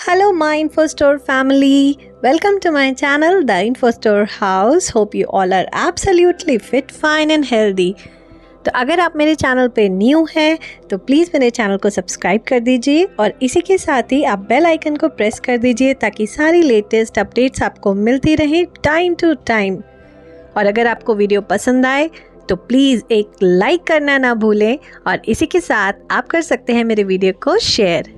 Hello, my InfoStore family. Welcome to my channel, The InfoStore House. Hope you all are absolutely fit, fine and healthy. तो अगर आप मेरे channel पे new हैं तो please मेरे चैनल को सब्सक्राइब कर दीजिए और इसी के साथ ही आप बेल आइकन को प्रेस कर दीजिए ताकि सारी लेटेस्ट अपडेट्स आपको मिलती रहे टाइम टू टाइम। और अगर आपको वीडियो पसंद आए तो प्लीज़ एक लाइक करना ना भूलें और इसी के साथ आप कर सकते हैं मेरे वीडियो को शेयर।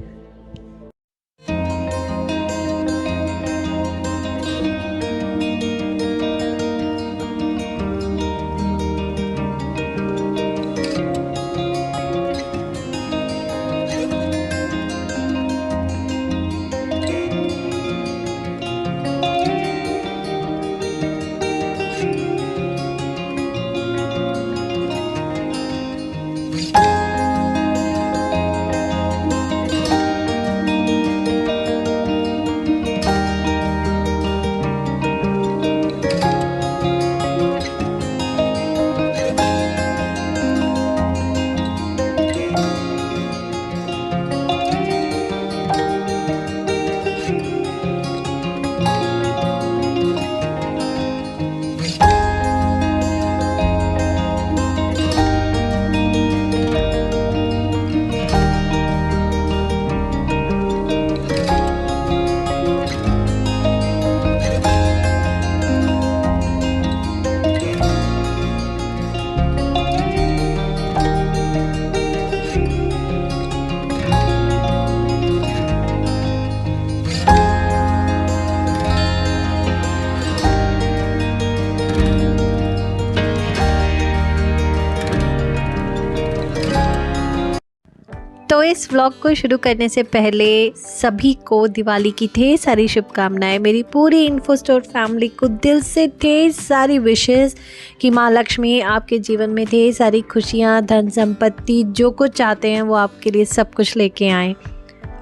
तो इस व्लॉग को शुरू करने से पहले सभी को दिवाली की ढेर सारी शुभकामनाएं। मेरी पूरी इन्फोस्टोर फैमिली को दिल से ढेर सारी विशेस कि माँ लक्ष्मी आपके जीवन में ढेर सारी खुशियाँ, धन संपत्ति, जो कुछ चाहते हैं वो आपके लिए सब कुछ लेके आएँ।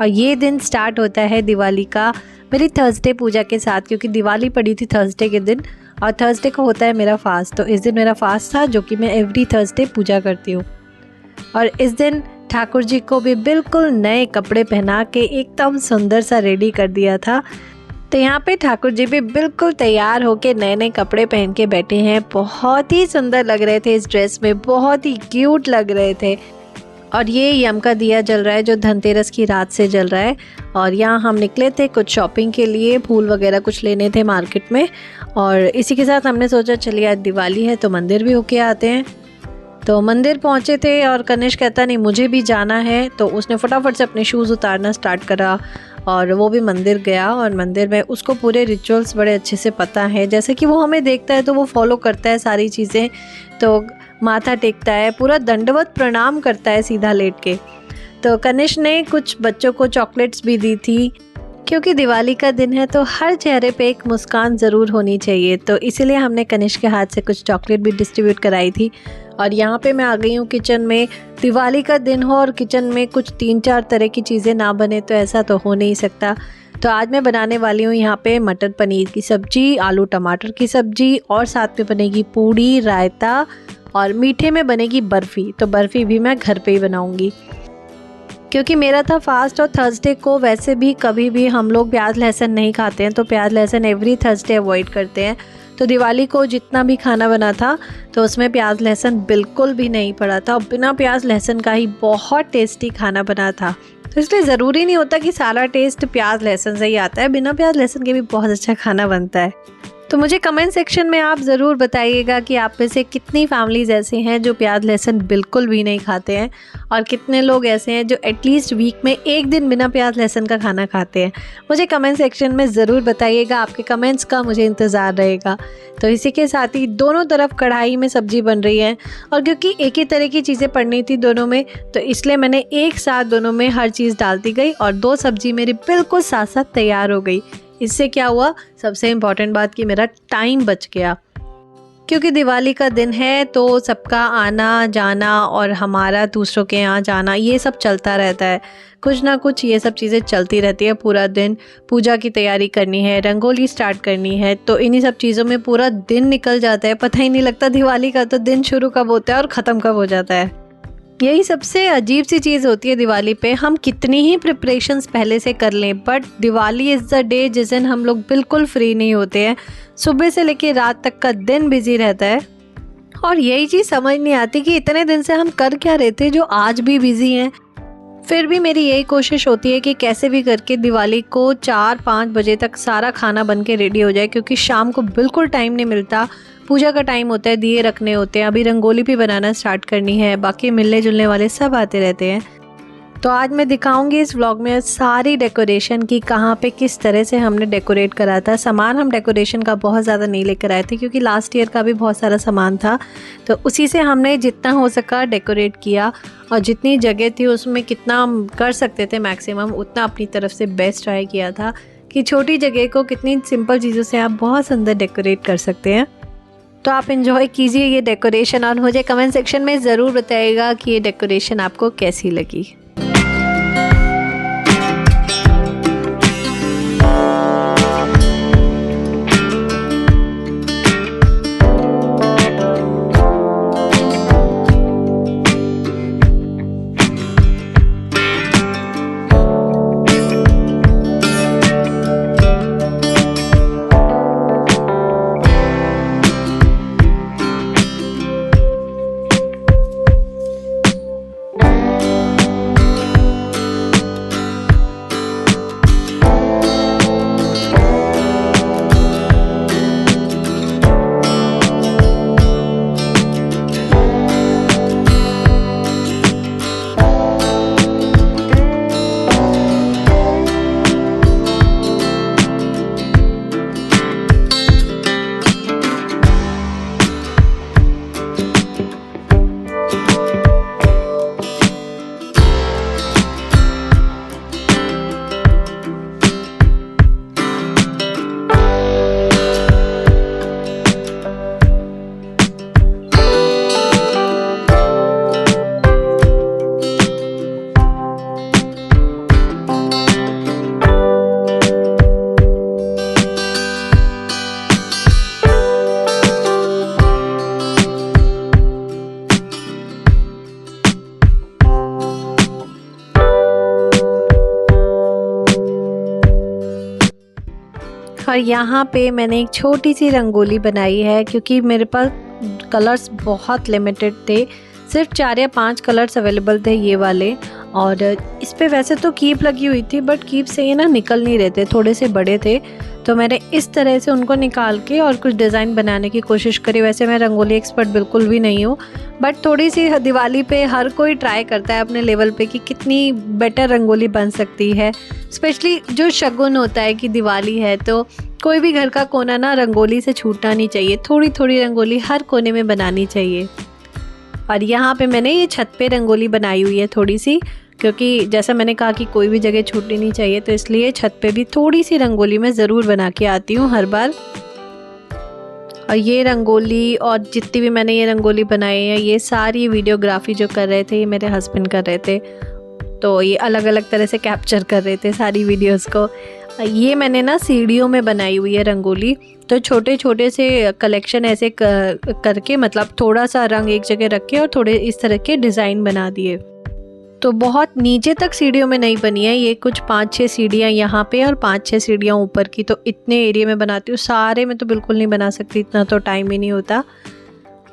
और ये दिन स्टार्ट होता है दिवाली का मेरी थर्सडे पूजा के साथ, क्योंकि दिवाली पड़ी थी थर्सडे के दिन और थर्सडे को होता है मेरा फास्ट। तो इस दिन मेरा फास्ट था जो कि मैं एवरी थर्सडे पूजा करती हूँ। और इस दिन ठाकुर जी को भी बिल्कुल नए कपड़े पहना के एकदम सुंदर सा रेडी कर दिया था। तो यहाँ पे ठाकुर जी भी बिल्कुल तैयार होके नए नए कपड़े पहन के बैठे हैं। बहुत ही सुंदर लग रहे थे इस ड्रेस में, बहुत ही क्यूट लग रहे थे। और ये यम का दिया जल रहा है जो धनतेरस की रात से जल रहा है। और यहाँ हम निकले थे कुछ शॉपिंग के लिए, फूल वगैरह कुछ लेने थे मार्केट में। और इसी के साथ हमने सोचा चलिए आज दिवाली है तो मंदिर भी होके आते हैं। तो मंदिर पहुंचे थे और कनिष्क कहता नहीं मुझे भी जाना है, तो उसने फटाफट से अपने शूज़ उतारना स्टार्ट करा और वो भी मंदिर गया। और मंदिर में उसको पूरे रिचुअल्स बड़े अच्छे से पता है, जैसे कि वो हमें देखता है तो वो फॉलो करता है सारी चीज़ें। तो माथा टेकता है, पूरा दंडवत प्रणाम करता है सीधा लेट के। तो कनिष्क ने कुछ बच्चों को चॉकलेट्स भी दी थी, क्योंकि दिवाली का दिन है तो हर चेहरे पे एक मुस्कान ज़रूर होनी चाहिए। तो इसीलिए हमने कनिष्क के हाथ से कुछ चॉकलेट भी डिस्ट्रीब्यूट कराई थी। और यहाँ पे मैं आ गई हूँ किचन में। दिवाली का दिन हो और किचन में कुछ 3-4 तरह की चीज़ें ना बने तो ऐसा तो हो नहीं सकता। तो आज मैं बनाने वाली हूँ यहाँ पे मटर पनीर की सब्ज़ी, आलू टमाटर की सब्ज़ी और साथ में बनेगी पूड़ी, रायता और मीठे में बनेगी बर्फ़ी। तो बर्फ़ी भी मैं घर पे ही बनाऊँगी, क्योंकि मेरा था फास्ट। और थर्सडे को वैसे भी कभी भी हम लोग प्याज लहसुन नहीं खाते हैं, तो प्याज लहसुन एवरी थर्सडे अवॉइड करते हैं। तो दिवाली को जितना भी खाना बना था तो उसमें प्याज लहसुन बिल्कुल भी नहीं पड़ा था और बिना प्याज लहसुन का ही बहुत टेस्टी खाना बना था। तो इसलिए ज़रूरी नहीं होता कि सारा टेस्ट प्याज लहसुन से ही आता है, बिना प्याज लहसुन के भी बहुत अच्छा खाना बनता है। तो मुझे कमेंट सेक्शन में आप ज़रूर बताइएगा कि आप में से कितनी फैमिलीज़ ऐसे हैं जो प्याज लहसुन बिल्कुल भी नहीं खाते हैं और कितने लोग ऐसे हैं जो एटलीस्ट वीक में एक दिन बिना प्याज लहसुन का खाना खाते हैं। मुझे कमेंट सेक्शन में ज़रूर बताइएगा, आपके कमेंट्स का मुझे इंतज़ार रहेगा। तो इसी के साथ ही दोनों तरफ कढ़ाई में सब्ज़ी बन रही है और क्योंकि एक ही तरह की चीज़ें पड़नी थी दोनों में, तो इसलिए मैंने एक साथ दोनों में हर चीज़ डालती गई और 2 सब्ज़ी मेरी बिल्कुल साथ साथ तैयार हो गई। इससे क्या हुआ, सबसे इम्पॉर्टेंट बात कि मेरा टाइम बच गया, क्योंकि दिवाली का दिन है तो सबका आना जाना और हमारा दूसरों के यहाँ जाना ये सब चलता रहता है। कुछ ना कुछ ये सब चीज़ें चलती रहती है पूरा दिन। पूजा की तैयारी करनी है, रंगोली स्टार्ट करनी है, तो इन्हीं सब चीज़ों में पूरा दिन निकल जाता है। पता ही नहीं लगता दिवाली का तो दिन शुरू कब होता है और ख़त्म कब हो जाता है। यही सबसे अजीब सी चीज़ होती है दिवाली पे, हम कितनी ही प्रिपरेशंस पहले से कर लें but Diwali is the day जिस दिन हम लोग बिल्कुल फ्री नहीं होते हैं। सुबह से लेकर रात तक का दिन बिजी रहता है और यही चीज़ समझ नहीं आती कि इतने दिन से हम कर क्या रहे थे जो आज भी बिजी हैं। फिर भी मेरी यही कोशिश होती है कि कैसे भी करके दिवाली को 4-5 बजे तक सारा खाना बन के रेडी हो जाए, क्योंकि शाम को बिल्कुल टाइम नहीं मिलता। पूजा का टाइम होता है, दिए रखने होते हैं, अभी रंगोली भी बनाना स्टार्ट करनी है, बाकी मिलने जुलने वाले सब आते रहते हैं। तो आज मैं दिखाऊंगी इस व्लॉग में सारी डेकोरेशन की, कहाँ पे किस तरह से हमने डेकोरेट करा था। सामान हम डेकोरेशन का बहुत ज़्यादा नहीं लेकर आए थे क्योंकि लास्ट ईयर का भी बहुत सारा सामान था, तो उसी से हमने जितना हो सका डेकोरेट किया और जितनी जगह थी उसमें कितना हम कर सकते थे मैक्सिमम उतना अपनी तरफ से बेस्ट ट्राई किया था कि छोटी जगह को कितनी सिंपल चीज़ों से आप बहुत सुंदर डेकोरेट कर सकते हैं। तो आप इन्जॉय कीजिए ये डेकोरेशन और मुझे कमेंट सेक्शन में ज़रूर बताइएगा कि ये डेकोरेशन आपको कैसी लगी। और यहाँ पे मैंने एक छोटी सी रंगोली बनाई है क्योंकि मेरे पास कलर्स बहुत लिमिटेड थे, सिर्फ 4 या 5 कलर्स अवेलेबल थे ये वाले। और इस पे वैसे तो कीप लगी हुई थी बट कीप से ये ना निकल नहीं रहे थे, थोड़े से बड़े थे, तो मैंने इस तरह से उनको निकाल के और कुछ डिज़ाइन बनाने की कोशिश करी। वैसे मैं रंगोली एक्सपर्ट बिल्कुल भी नहीं हूँ बट थोड़ी सी दिवाली पे हर कोई ट्राई करता है अपने लेवल पे कि कितनी बेटर रंगोली बन सकती है। स्पेशली जो शगुन होता है कि दिवाली है तो कोई भी घर का कोना ना रंगोली से छूटना नहीं चाहिए, थोड़ी थोड़ी रंगोली हर कोने में बनानी चाहिए। और यहाँ पे मैंने ये छत पे रंगोली बनाई हुई है थोड़ी सी, क्योंकि जैसा मैंने कहा कि कोई भी जगह छूटनी नहीं चाहिए, तो इसलिए छत पे भी थोड़ी सी रंगोली मैं ज़रूर बना के आती हूँ हर बार। और ये रंगोली और जितनी भी मैंने ये रंगोली बनाई है ये सारी वीडियोग्राफी जो कर रहे थे ये मेरे हस्बैंड कर रहे थे, तो ये अलग अलग तरह से कैप्चर कर रहे थे सारी वीडियोस को। ये मैंने ना सीढ़ियों में बनाई हुई है रंगोली, तो छोटे छोटे से कलेक्शन ऐसे करके मतलब थोड़ा सा रंग एक जगह रख के और थोड़े इस तरह के डिज़ाइन बना दिए। तो बहुत नीचे तक सीढ़ियों में नहीं बनी है, ये कुछ 5-6 सीढ़ियाँ यहाँ पे और 5-6 सीढ़ियाँ ऊपर की, तो इतने एरिया में बनाती हूँ। सारे में तो बिल्कुल नहीं बना सकती, इतना तो टाइम ही नहीं होता।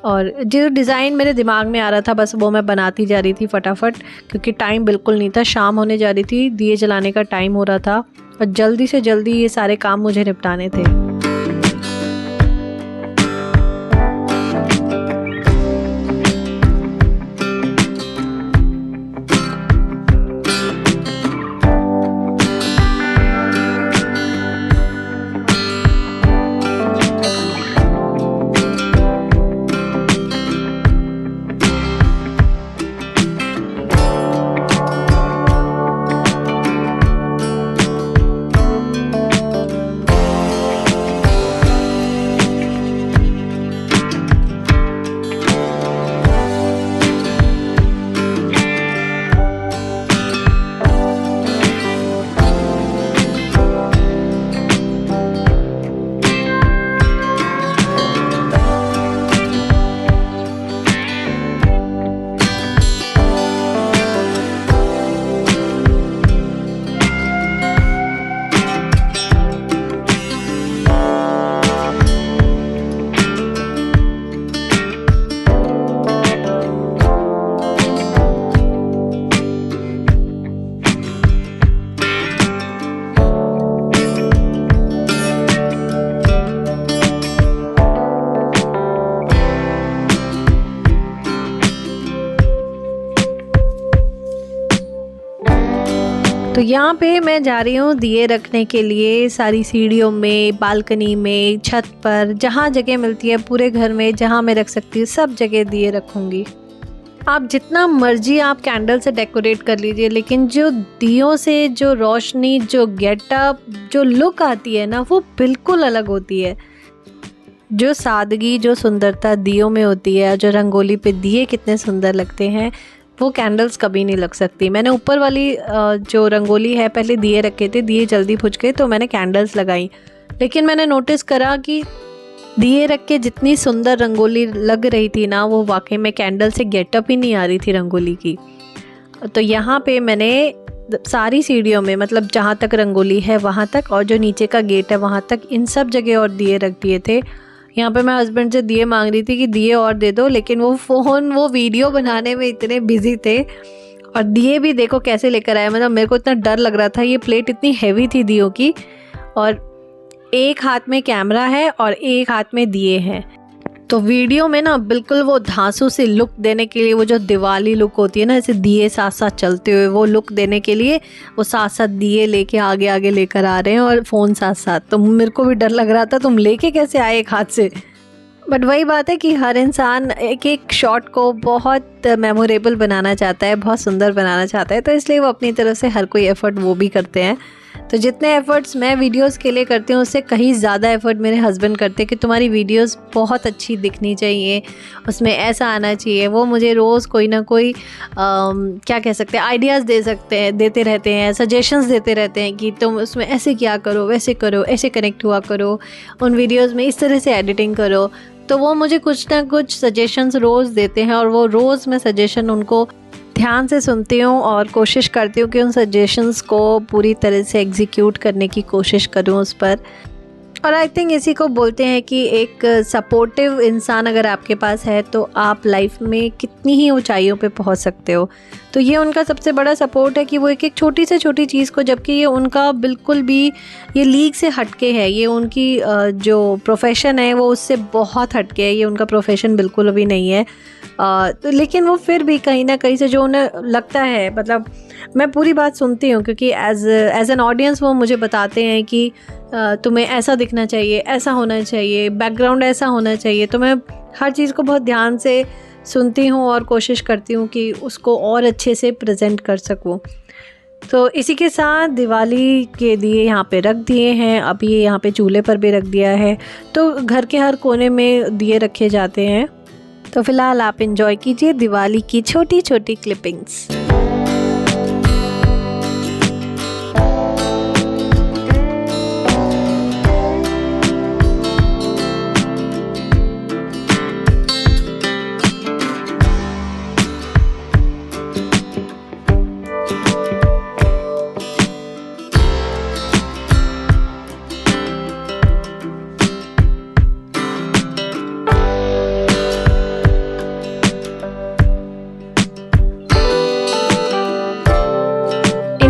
और जो डिज़ाइन मेरे दिमाग में आ रहा था बस वो मैं बनाती जा रही थी फटाफट, क्योंकि टाइम बिल्कुल नहीं था, शाम होने जा रही थी, दिए जलाने का टाइम हो रहा था और जल्दी से जल्दी ये सारे काम मुझे निपटाने थे। यहाँ पे मैं जा रही हूँ दिए रखने के लिए, सारी सीढ़ियों में, बालकनी में, छत पर, जहाँ जगह मिलती है पूरे घर में, जहाँ मैं रख सकती हूँ सब जगह दिए रखूँगी। आप जितना मर्जी आप कैंडल से डेकोरेट कर लीजिए, लेकिन जो दियों से जो रोशनी, जो गेटअप, जो लुक आती है ना, वो बिल्कुल अलग होती है। जो सादगी, जो सुंदरता दियों में होती है, जो रंगोली पे दिए कितने सुंदर लगते हैं, वो कैंडल्स कभी नहीं लग सकती। मैंने ऊपर वाली जो रंगोली है पहले दिए रखे थे, दिए जल्दी बुझ गए तो मैंने कैंडल्स लगाई, लेकिन मैंने नोटिस करा कि दिए रख के जितनी सुंदर रंगोली लग रही थी ना, वो वाकई में कैंडल से गेटअप ही नहीं आ रही थी रंगोली की। तो यहाँ पे मैंने सारी सीढ़ियों में, मतलब जहाँ तक रंगोली है वहाँ तक, और जो नीचे का गेट है वहाँ तक, इन सब जगह और दिए रख दिए थे। यहाँ पे मैं हस्बैंड से दिए मांग रही थी कि दिए और दे दो, लेकिन वो वीडियो बनाने में इतने बिजी थे। और दिए भी देखो कैसे लेकर आए, मतलब मेरे को इतना डर लग रहा था, ये प्लेट इतनी हैवी थी दियों की, और एक हाथ में कैमरा है और एक हाथ में दिए हैं। तो वीडियो में ना बिल्कुल वो धांसू से लुक देने के लिए, वो जो दिवाली लुक होती है ना, ऐसे दिए साथ साथ चलते हुए, वो लुक देने के लिए वो साथ साथ दिए लेके आगे आगे लेकर आ रहे हैं और फ़ोन साथ साथ। तो मेरे को भी डर लग रहा था, तुम लेके कैसे आए एक हाथ से। बट वही बात है कि हर इंसान एक एक शॉट को बहुत मेमोरेबल बनाना चाहता है, बहुत सुंदर बनाना चाहता है, तो इसलिए वो अपनी तरफ से हर कोई एफ़र्ट वो भी करते हैं। तो जितने एफ़र्ट्स मैं वीडियोस के लिए करती हूँ, उससे कहीं ज़्यादा एफ़र्ट मेरे हस्बैंड करते हैं कि तुम्हारी वीडियोस बहुत अच्छी दिखनी चाहिए, उसमें ऐसा आना चाहिए। वो मुझे रोज़ कोई ना कोई क्या कह सकते हैं, आइडियाज़ देते रहते हैं, सजेशंस देते रहते हैं कि तुम उसमें ऐसे क्या करो, वैसे करो, ऐसे कनेक्ट हुआ करो, उन वीडियोज़ में इस तरह से एडिटिंग करो। तो वो मुझे कुछ ना कुछ सजेशंस रोज़ देते हैं, और वो रोज़ मैं सजेशन उनको ध्यान से सुनती हूँ और कोशिश करती हूँ कि उन सजेशंस को पूरी तरह से एग्जीक्यूट करने की कोशिश करूँ उस पर। और आई थिंक इसी को बोलते हैं कि एक सपोर्टिव इंसान अगर आपके पास है तो आप लाइफ में कितनी ही ऊंचाइयों पे पहुंच सकते हो। तो ये उनका सबसे बड़ा सपोर्ट है कि वो एक एक छोटी से छोटी चीज़ को, जबकि ये उनका बिल्कुल भी ये लीग से हटके है, ये उनकी जो प्रोफेशन है वो उससे बहुत हटके है, ये उनका प्रोफेशन बिल्कुल भी नहीं है। तो लेकिन वो फिर भी कहीं ना कहीं से जो उन्हें लगता है, मतलब मैं पूरी बात सुनती हूँ, क्योंकि एज एन ऑडियंस वो मुझे बताते हैं कि तुम्हें ऐसा दिखना चाहिए, ऐसा होना चाहिए, बैकग्राउंड ऐसा होना चाहिए। तो मैं हर चीज़ को बहुत ध्यान से सुनती हूँ और कोशिश करती हूँ कि उसको और अच्छे से प्रेजेंट कर सकूँ। तो इसी के साथ दिवाली के दिए यहाँ पे रख दिए हैं, अब ये यहाँ पे चूल्हे पर भी रख दिया है। तो घर के हर कोने में दिए रखे जाते हैं। तो फिलहाल आप एंजॉय कीजिए दिवाली की छोटी छोटी क्लिपिंग्स।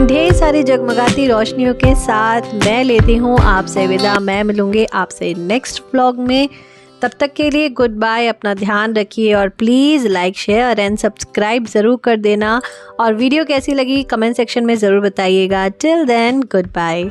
ढेर सारी जगमगाती रोशनियों के साथ मैं लेती हूँ आपसे विदा। मैं मिलूँगी आपसे नेक्स्ट व्लॉग में। तब तक के लिए गुड बाय, अपना ध्यान रखिए और please like, share and subscribe ज़रूर कर देना। और वीडियो कैसी लगी कमेंट सेक्शन में ज़रूर बताइएगा। Till then good bye.